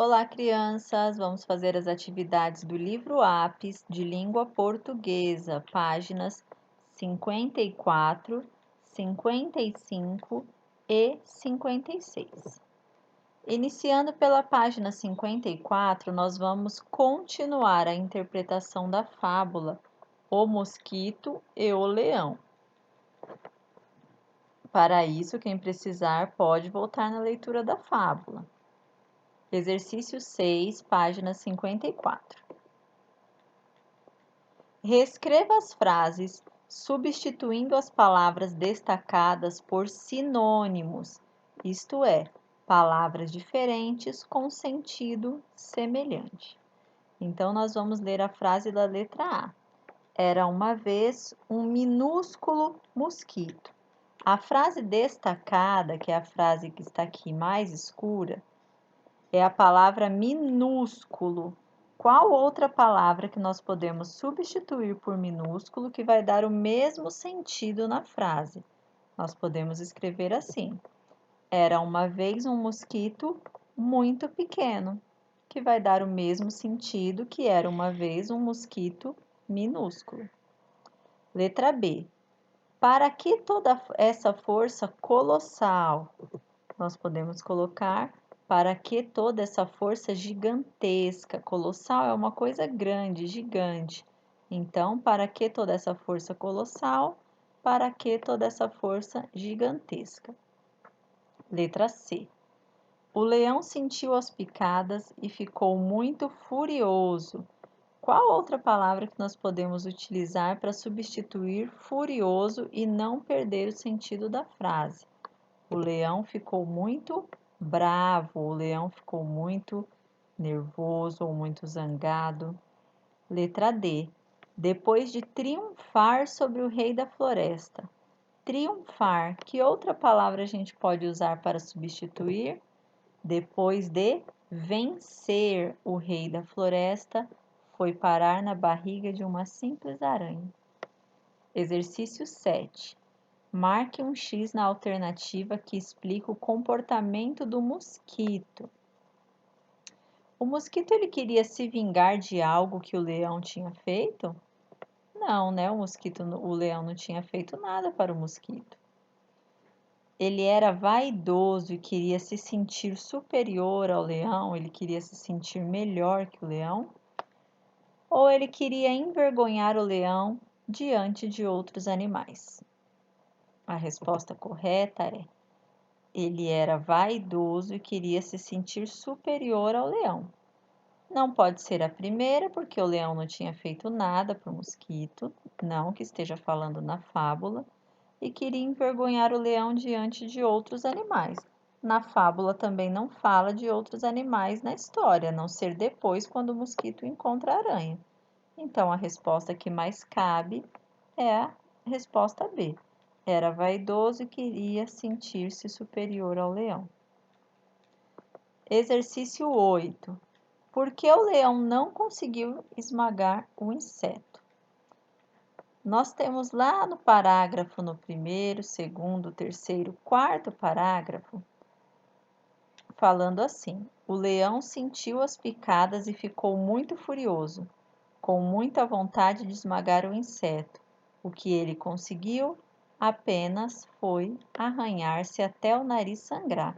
Olá, crianças! Vamos fazer as atividades do livro Apis de língua portuguesa, páginas 54, 55 e 56. Iniciando pela página 54, nós vamos continuar a interpretação da fábula O Mosquito e o Leão. Para isso, quem precisar pode voltar na leitura da fábula. Exercício 6, página 54. Reescreva as frases substituindo as palavras destacadas por sinônimos, isto é, palavras diferentes com sentido semelhante. Então, nós vamos ler a frase da letra A. Era uma vez um minúsculo mosquito. A frase destacada, que é a frase que está aqui mais escura, é a palavra minúsculo. Qual outra palavra que nós podemos substituir por minúsculo que vai dar o mesmo sentido na frase? Nós podemos escrever assim: era uma vez um mosquito muito pequeno, que vai dar o mesmo sentido que era uma vez um mosquito minúsculo. Letra B. Para que toda essa força colossal? Nós podemos colocar para que toda essa força gigantesca. Colossal é uma coisa grande, gigante. Então, para que toda essa força colossal? Para que toda essa força gigantesca? Letra C. O leão sentiu as picadas e ficou muito furioso. Qual outra palavra que nós podemos utilizar para substituir furioso e não perder o sentido da frase? O leão ficou muito bravo, o leão ficou muito nervoso ou muito zangado. Letra D. Depois de triunfar sobre o rei da floresta. Triunfar, que outra palavra a gente pode usar para substituir? Depois de vencer o rei da floresta, foi parar na barriga de uma simples aranha. Exercício 7. Marque um X na alternativa que explica o comportamento do mosquito. O mosquito ele queria se vingar de algo que o leão tinha feito? Não, né? O leão não tinha feito nada para o mosquito. Ele era vaidoso e queria se sentir superior ao leão, ele queria se sentir melhor que o leão? Ou ele queria envergonhar o leão diante de outros animais? A resposta correta é: ele era vaidoso e queria se sentir superior ao leão. Não pode ser a primeira, porque o leão não tinha feito nada para o mosquito, não que esteja falando na fábula, e queria envergonhar o leão diante de outros animais. Na fábula também não fala de outros animais na história, a não ser depois quando o mosquito encontra a aranha. Então, a resposta que mais cabe é a resposta B. Era vaidoso e queria sentir-se superior ao leão. Exercício 8. Por que o leão não conseguiu esmagar o inseto? Nós temos lá no parágrafo, no primeiro, segundo, terceiro, quarto parágrafo, falando assim: o leão sentiu as picadas e ficou muito furioso, com muita vontade de esmagar o inseto. O que ele conseguiu apenas foi arranhar-se até o nariz sangrar.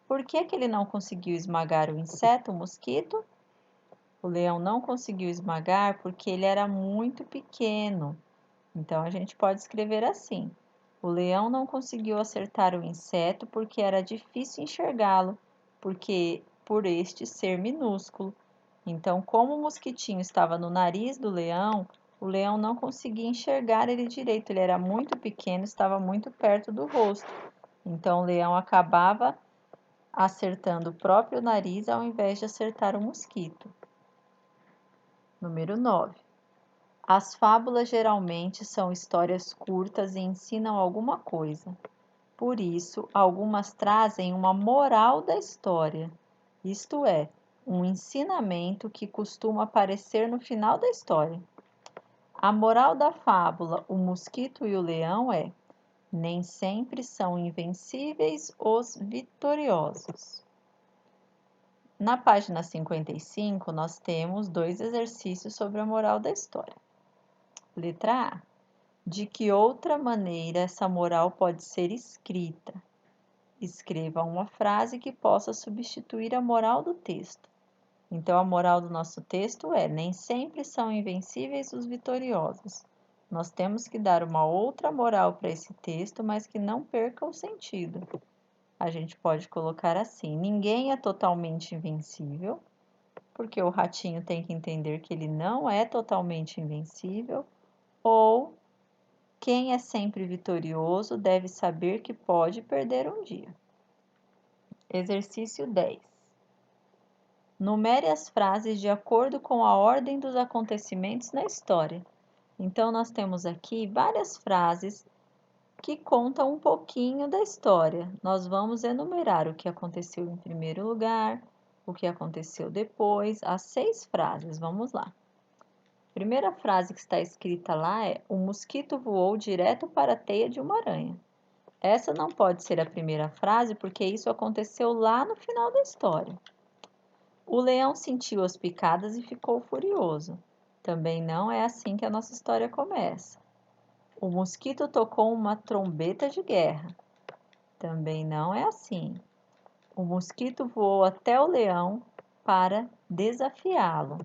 Por que ele não conseguiu esmagar o inseto, o mosquito? O leão não conseguiu esmagar porque ele era muito pequeno. Então, a gente pode escrever assim: o leão não conseguiu acertar o inseto porque era difícil enxergá-lo, por este ser minúsculo. Então, como o mosquitinho estava no nariz do leão, o leão não conseguia enxergar ele direito. Ele era muito pequeno, estava muito perto do rosto. Então, o leão acabava acertando o próprio nariz ao invés de acertar o mosquito. Número 9. As fábulas geralmente são histórias curtas e ensinam alguma coisa. Por isso, algumas trazem uma moral da história, isto é, um ensinamento que costuma aparecer no final da história. A moral da fábula O Mosquito e o Leão é: nem sempre são invencíveis os vitoriosos. Na página 55, nós temos 2 exercícios sobre a moral da história. Letra A. De que outra maneira essa moral pode ser escrita? Escreva uma frase que possa substituir a moral do texto. Então, a moral do nosso texto é: nem sempre são invencíveis os vitoriosos. Nós temos que dar uma outra moral para esse texto, mas que não perca o sentido. A gente pode colocar assim: ninguém é totalmente invencível, porque o ratinho tem que entender que ele não é totalmente invencível, ou quem é sempre vitorioso deve saber que pode perder um dia. Exercício 10. Numere as frases de acordo com a ordem dos acontecimentos na história. Então, nós temos aqui várias frases que contam um pouquinho da história. Nós vamos enumerar o que aconteceu em primeiro lugar, o que aconteceu depois, as 6 frases. Vamos lá. A primeira frase que está escrita lá é: o mosquito voou direto para a teia de uma aranha. Essa não pode ser a primeira frase, porque isso aconteceu lá no final da história. O leão sentiu as picadas e ficou furioso. Também não é assim que a nossa história começa. O mosquito tocou uma trombeta de guerra. Também não é assim. O mosquito voou até o leão para desafiá-lo.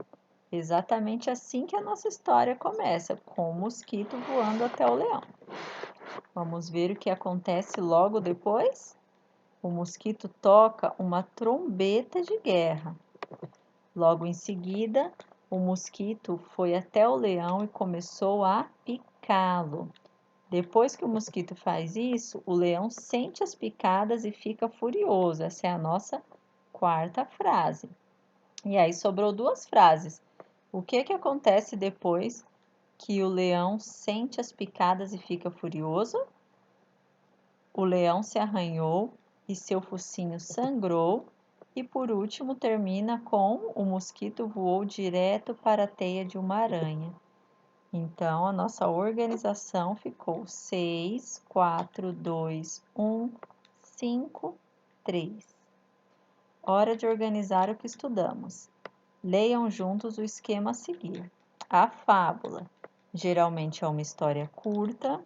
Exatamente assim que a nossa história começa, com o mosquito voando até o leão. Vamos ver o que acontece logo depois? O mosquito toca uma trombeta de guerra. Logo em seguida, o mosquito foi até o leão e começou a picá-lo. Depois que o mosquito faz isso, o leão sente as picadas e fica furioso. Essa é a nossa quarta frase. E aí sobrou 2 frases. O que acontece depois que o leão sente as picadas e fica furioso? O leão se arranhou e seu focinho sangrou. E por último termina com: o mosquito voou direto para a teia de uma aranha. Então, a nossa organização ficou 6, 4, 2, 1, 5, 3. Hora de organizar o que estudamos. Leiam juntos o esquema a seguir. A fábula geralmente é uma história curta.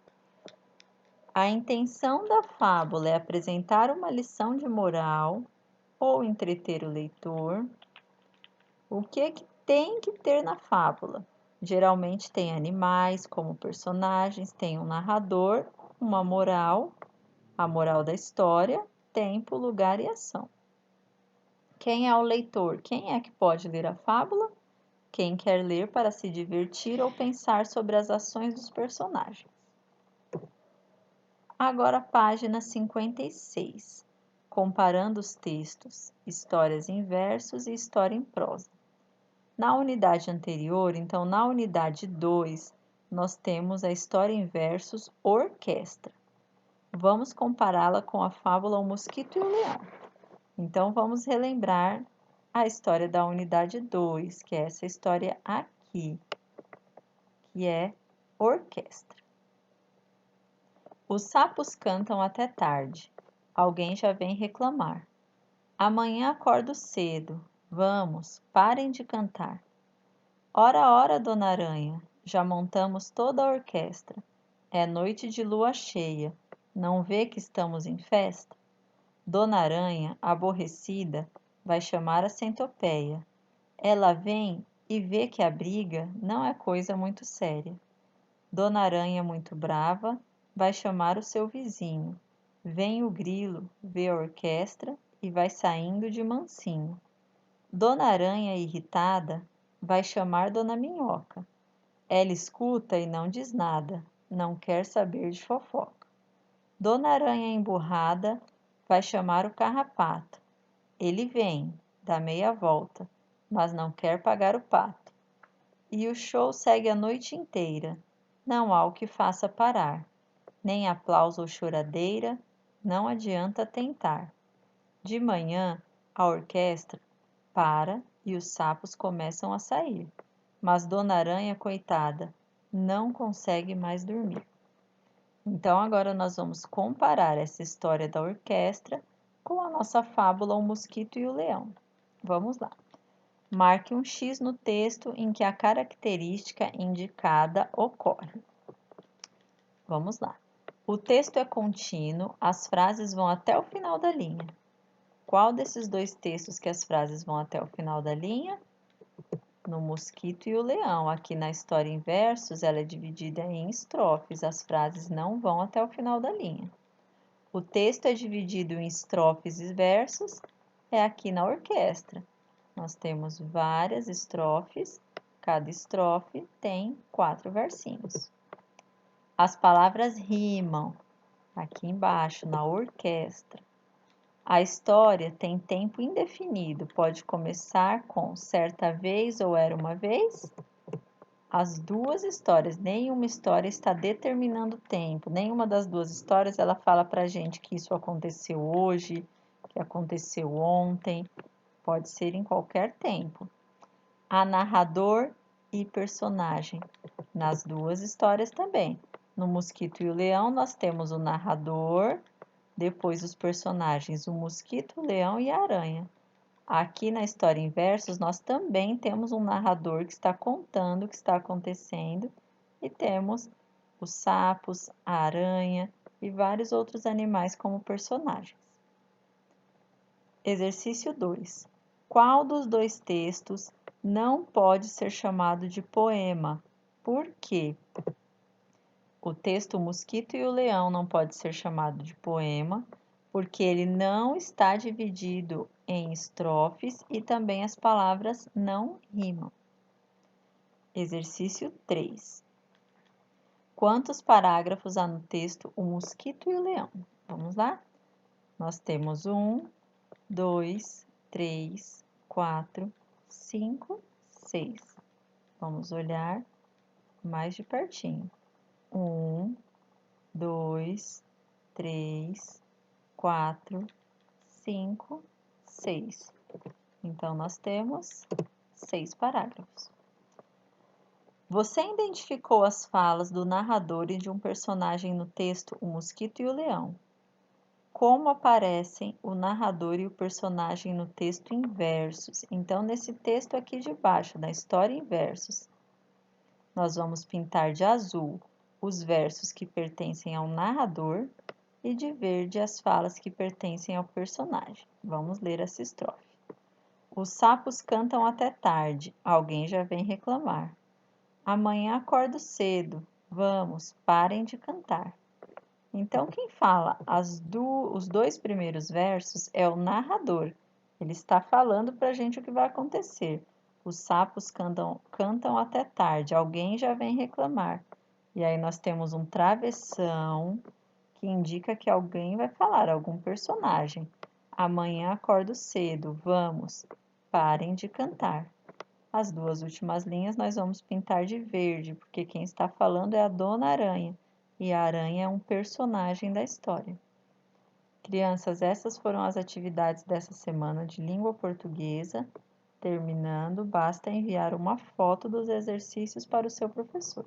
A intenção da fábula é apresentar uma lição de moral ou entreter o leitor. O que tem que ter na fábula? Geralmente tem animais como personagens, tem um narrador, uma moral, a moral da história, tempo, lugar e ação. Quem é o leitor? Quem é que pode ler a fábula? Quem quer ler para se divertir ou pensar sobre as ações dos personagens. Agora, página 56. Comparando os textos, histórias em versos e história em prosa. Na unidade anterior, então na unidade 2, nós temos a história em versos orquestra. Vamos compará-la com a fábula O Mosquito e o Leão. Então vamos relembrar a história da unidade 2, que é essa história aqui, que é orquestra. Os sapos cantam até tarde. Alguém já vem reclamar. Amanhã acordo cedo. Vamos, parem de cantar. Ora, ora, dona Aranha, já montamos toda a orquestra. É noite de lua cheia. Não vê que estamos em festa? Dona Aranha, aborrecida, vai chamar a centopeia. Ela vem e vê que a briga não é coisa muito séria. Dona Aranha, muito brava, vai chamar o seu vizinho. Vem o grilo, vê a orquestra e vai saindo de mansinho. Dona Aranha, irritada, vai chamar Dona Minhoca. Ela escuta e não diz nada, não quer saber de fofoca. Dona Aranha, emburrada, vai chamar o carrapato. Ele vem, dá meia volta, mas não quer pagar o pato. E o show segue a noite inteira. Não há o que faça parar. Nem aplauso ou choradeira, não adianta tentar. De manhã, a orquestra para e os sapos começam a sair. Mas Dona Aranha, coitada, não consegue mais dormir. Então, agora nós vamos comparar essa história da orquestra com a nossa fábula O Mosquito e o Leão. Vamos lá. Marque um X no texto em que a característica indicada ocorre. Vamos lá. O texto é contínuo, as frases vão até o final da linha. Qual desses dois textos que as frases vão até o final da linha? No Mosquito e o Leão. Aqui na história em versos, ela é dividida em estrofes, as frases não vão até o final da linha. O texto é dividido em estrofes e versos, é aqui na orquestra. Nós temos várias estrofes, cada estrofe tem 4 versinhos. As palavras rimam, aqui embaixo, na orquestra. A história tem tempo indefinido, pode começar com certa vez ou era uma vez. As duas histórias, nenhuma história está determinando tempo, nenhuma das duas histórias ela fala pra gente que isso aconteceu hoje, que aconteceu ontem, pode ser em qualquer tempo. Há narrador e personagem, nas duas histórias também. No Mosquito e o Leão nós temos o narrador, depois os personagens, o mosquito, o leão e a aranha. Aqui na história em versos, nós também temos um narrador que está contando o que está acontecendo e temos os sapos, a aranha e vários outros animais como personagens. Exercício 2. Qual dos dois textos não pode ser chamado de poema? Por quê? O texto O Mosquito e o Leão não pode ser chamado de poema, porque ele não está dividido em estrofes e também as palavras não rimam. Exercício 3. Quantos parágrafos há no texto O Mosquito e o Leão? Vamos lá? Nós temos 1, 2, 3, 4, 5, 6. Vamos olhar mais de pertinho. 1, 2, 3, 4, 5, 6. Então, nós temos 6 parágrafos. Você identificou as falas do narrador e de um personagem no texto O Mosquito e o Leão. Como aparecem o narrador e o personagem no texto em versos? Então, nesse texto aqui de baixo, na história em versos, nós vamos pintar de azul os versos que pertencem ao narrador e de verde as falas que pertencem ao personagem. Vamos ler essa estrofe. Os sapos cantam até tarde, alguém já vem reclamar. Amanhã acordo cedo, vamos, parem de cantar. Então, quem fala os 2 primeiros versos é o narrador. Ele está falando para a gente o que vai acontecer. Os sapos cantam até tarde, alguém já vem reclamar. E aí nós temos um travessão que indica que alguém vai falar, algum personagem. Amanhã acordo cedo, vamos, parem de cantar. As 2 últimas linhas nós vamos pintar de verde, porque quem está falando é a Dona Aranha, e a aranha é um personagem da história. Crianças, essas foram as atividades dessa semana de língua portuguesa. Terminando, basta enviar uma foto dos exercícios para o seu professor.